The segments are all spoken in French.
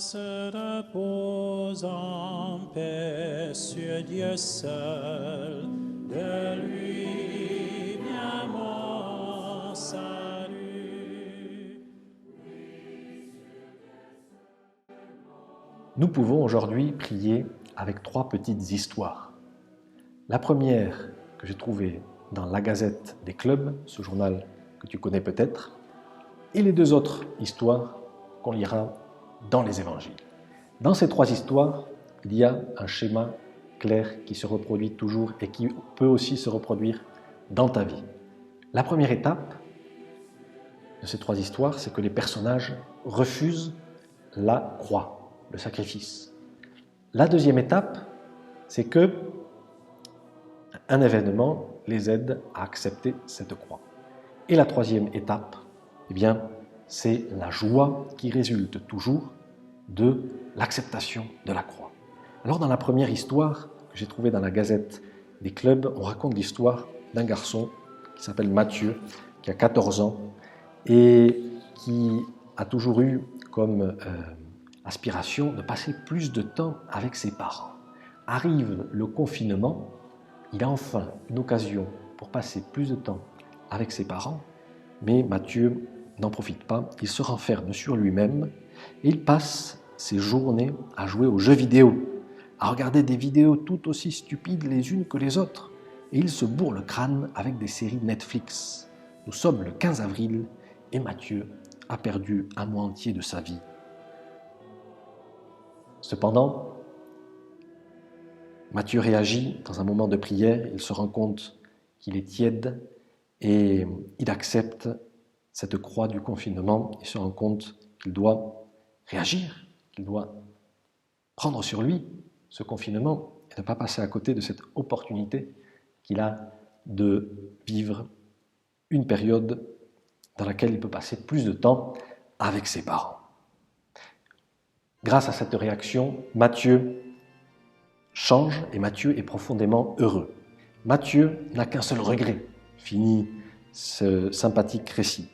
se repose en paix sur Dieu seul, de lui vient mon salut. Nous pouvons aujourd'hui prier avec 3 petites histoires. La première que j'ai trouvée dans la Gazette des clubs, ce journal que tu connais peut-être, et les 2 autres histoires qu'on lira dans les évangiles. Dans ces 3 histoires, il y a un schéma clair qui se reproduit toujours et qui peut aussi se reproduire dans ta vie. La première étape de ces 3 histoires, c'est que les personnages refusent la croix, le sacrifice. La deuxième étape, c'est que un événement les aide à accepter cette croix. Et la troisième étape, eh bien, c'est la joie qui résulte toujours de l'acceptation de la croix. Alors dans la première histoire que j'ai trouvée dans la Gazette des clubs, on raconte l'histoire d'un garçon qui s'appelle Matthieu, qui a 14 ans et qui a toujours eu comme aspiration de passer plus de temps avec ses parents. Arrive le confinement, il a enfin une occasion pour passer plus de temps avec ses parents, mais Matthieu n'en profite pas, il se renferme sur lui-même et il passe ses journées à jouer aux jeux vidéo, à regarder des vidéos tout aussi stupides les unes que les autres, et il se bourre le crâne avec des séries Netflix. Nous sommes le 15 avril et Matthieu a perdu un mois entier de sa vie. Cependant, Matthieu réagit dans un moment de prière, il se rend compte qu'il est tiède et il accepte cette croix du confinement, il se rend compte qu'il doit réagir, qu'il doit prendre sur lui ce confinement et ne pas passer à côté de cette opportunité qu'il a de vivre une période dans laquelle il peut passer plus de temps avec ses parents. Grâce à cette réaction, Matthieu change et Matthieu est profondément heureux. Matthieu n'a qu'un seul regret, finit ce sympathique récit,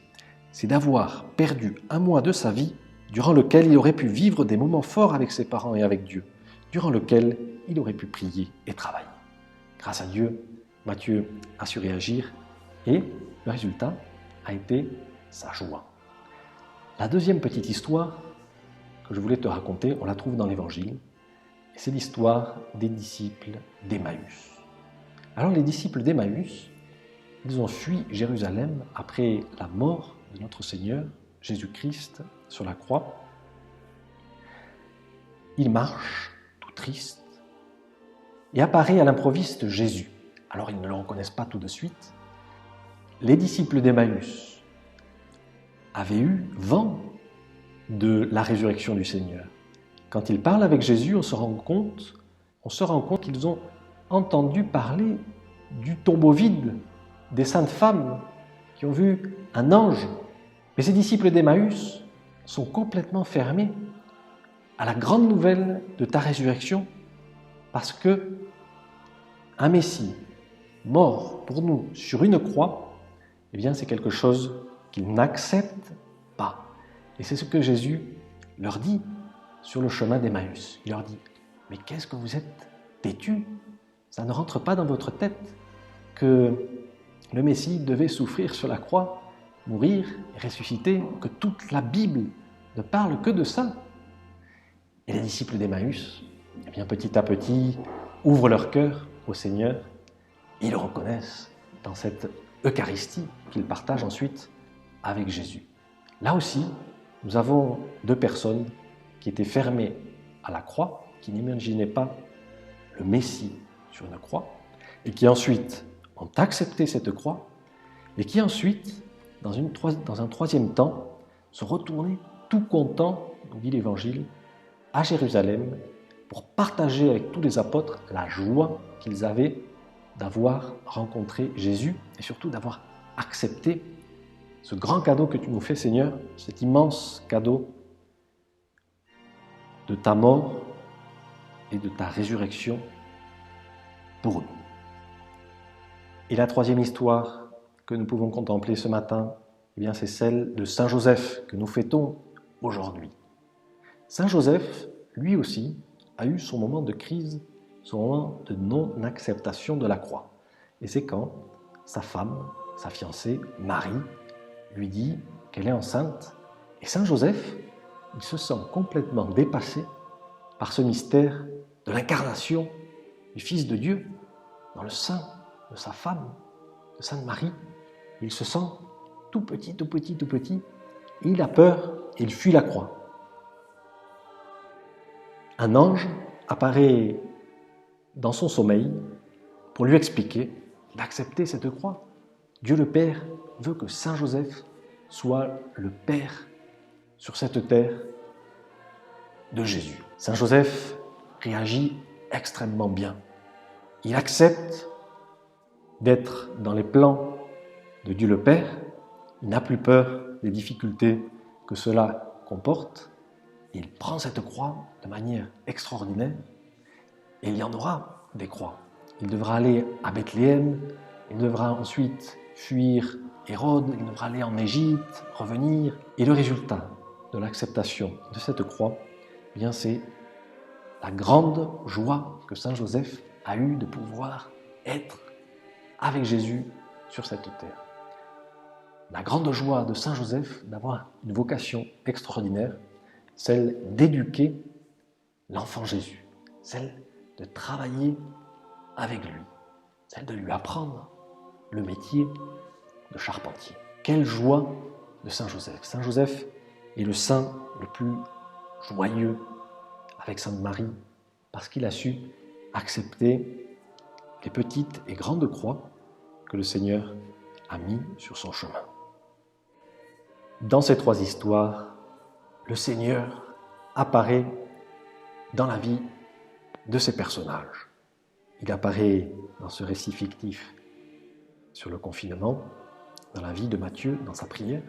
c'est d'avoir perdu un mois de sa vie durant lequel il aurait pu vivre des moments forts avec ses parents et avec Dieu, durant lequel il aurait pu prier et travailler. Grâce à Dieu, Matthieu a su réagir et le résultat a été sa joie. La deuxième petite histoire que je voulais te raconter, on la trouve dans l'Évangile, et c'est l'histoire des disciples d'Emmaüs. Alors les disciples d'Emmaüs, ils ont fui Jérusalem après la mort de notre Seigneur Jésus-Christ sur la croix. Ils marchent tout tristes et apparaît à l'improviste Jésus. Alors ils ne le reconnaissent pas tout de suite. Les disciples d'Emmaüs avaient eu vent de la résurrection du Seigneur. Quand ils parlent avec Jésus, on se rend compte qu'ils ont entendu parler du tombeau vide, des saintes femmes qui ont vu un ange. Mais ces disciples d'Emmaüs sont complètement fermés à la grande nouvelle de ta résurrection parce que un Messie mort pour nous sur une croix, eh bien c'est quelque chose qu'ils n'acceptent pas. Et c'est ce que Jésus leur dit sur le chemin d'Emmaüs. Il leur dit « Mais qu'est-ce que vous êtes têtus? Ça ne rentre pas dans votre tête que le Messie devait souffrir sur la croix, mourir et ressusciter, que toute la Bible ne parle que de ça. » Et les disciples d'Emmaüs, eh bien, petit à petit, ouvrent leur cœur au Seigneur. Ils le reconnaissent dans cette Eucharistie qu'ils partagent ensuite avec Jésus. Là aussi, nous avons 2 personnes qui étaient fermées à la croix, qui n'imaginaient pas le Messie sur une croix, et qui ensuite ont accepté cette croix, et qui ensuite, dans un troisième temps, sont retournés tout contents, nous dit l'Évangile, à Jérusalem, pour partager avec tous les apôtres la joie qu'ils avaient d'avoir rencontré Jésus, et surtout d'avoir accepté ce grand cadeau que tu nous fais, Seigneur, cet immense cadeau de ta mort et de ta résurrection pour nous. Et la troisième histoire que nous pouvons contempler ce matin, eh bien, c'est celle de Saint Joseph que nous fêtons aujourd'hui. Saint Joseph, lui aussi, a eu son moment de crise, son moment de non-acceptation de la croix. Et c'est quand sa femme, sa fiancée, Marie, lui dit qu'elle est enceinte. Et Saint Joseph, il se sent complètement dépassé par ce mystère de l'incarnation du Fils de Dieu dans le sein de sa femme, de Sainte Marie. Il se sent tout petit, tout petit, tout petit. Et il a peur et il fuit la croix. Un ange apparaît dans son sommeil pour lui expliquer d'accepter cette croix. Dieu le Père veut que Saint Joseph soit le Père sur cette terre de Jésus. Saint Joseph réagit extrêmement bien. Il accepte d'être dans les plans de Dieu le Père. Il n'a plus peur des difficultés que cela comporte. Il prend cette croix de manière extraordinaire. Et il y en aura des croix. Il devra aller à Bethléem, il devra ensuite fuir Hérode, il devra aller en Égypte, revenir. Et le résultat de l'acceptation de cette croix, eh bien c'est la grande joie que Saint Joseph a eue de pouvoir être avec Jésus sur cette terre. La grande joie de Saint Joseph d'avoir une vocation extraordinaire, celle d'éduquer l'enfant Jésus, celle de travailler avec lui, celle de lui apprendre le métier de charpentier. Quelle joie de Saint Joseph! Saint Joseph est le saint le plus joyeux avec Sainte Marie parce qu'il a su accepter les petites et grandes croix que le Seigneur a mis sur son chemin. Dans ces trois histoires, le Seigneur apparaît dans la vie de ces personnages. Il apparaît dans ce récit fictif sur le confinement, dans la vie de Matthieu, dans sa prière.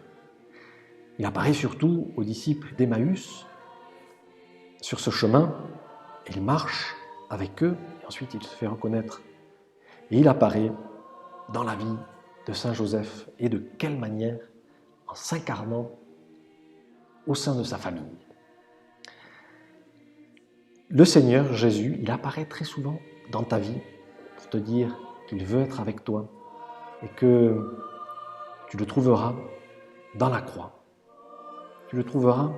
Il apparaît surtout aux disciples d'Emmaüs. Sur ce chemin, il marche avec eux et ensuite il se fait reconnaître. Et il apparaît dans la vie de Saint Joseph et de quelle manière? En s'incarnant au sein de sa famille. Le Seigneur Jésus, il apparaît très souvent dans ta vie pour te dire qu'il veut être avec toi et que tu le trouveras dans la croix. Tu le trouveras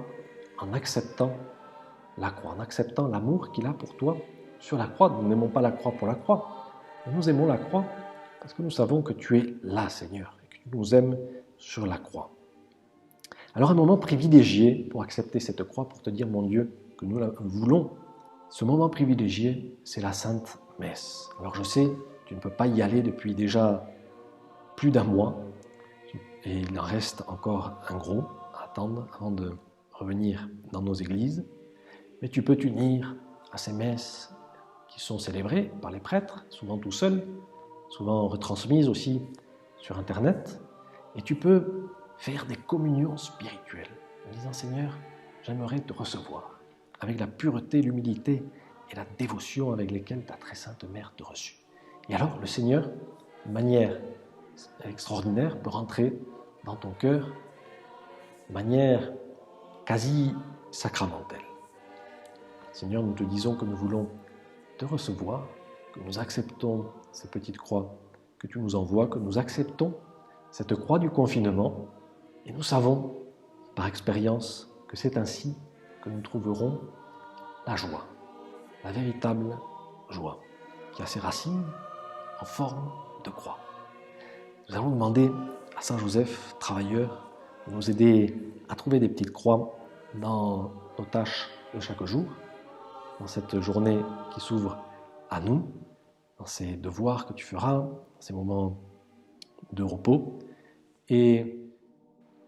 en acceptant la croix, en acceptant l'amour qu'il a pour toi sur la croix. Nous n'aimons pas la croix pour la croix, mais nous aimons la croix parce que nous savons que tu es là, Seigneur, et que tu nous aimes sur la croix. Alors un moment privilégié pour accepter cette croix, pour te dire, mon Dieu, que nous la voulons, ce moment privilégié, c'est la Sainte Messe. Alors je sais, tu ne peux pas y aller depuis déjà plus d'un mois, et il en reste encore un gros à attendre avant de revenir dans nos églises, mais tu peux t'unir à ces messes qui sont célébrées par les prêtres, souvent tout seuls, souvent retransmises aussi sur Internet, et tu peux faire des communions spirituelles, en disant, Seigneur, j'aimerais te recevoir, avec la pureté, l'humilité et la dévotion avec lesquelles ta très sainte mère te reçut. Et alors, le Seigneur, de manière extraordinaire, peut rentrer dans ton cœur de manière quasi sacramentelle. Seigneur, nous te disons que nous voulons te recevoir, que nous acceptons ces petites croix que tu nous envoies, que nous acceptons cette croix du confinement, et nous savons par expérience que c'est ainsi que nous trouverons la joie, la véritable joie, qui a ses racines en forme de croix. Nous allons demander à Saint Joseph, travailleur, de nous aider à trouver des petites croix dans nos tâches de chaque jour, dans cette journée qui s'ouvre à nous, dans ces devoirs que tu feras, dans ces moments de repos. Et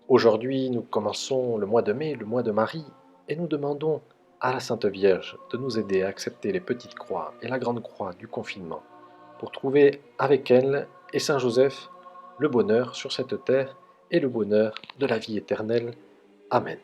aujourd'hui, nous commençons le mois de mai, le mois de Marie, et nous demandons à la Sainte Vierge de nous aider à accepter les petites croix et la grande croix du confinement, pour trouver avec elle et Saint Joseph le bonheur sur cette terre et le bonheur de la vie éternelle. Amen.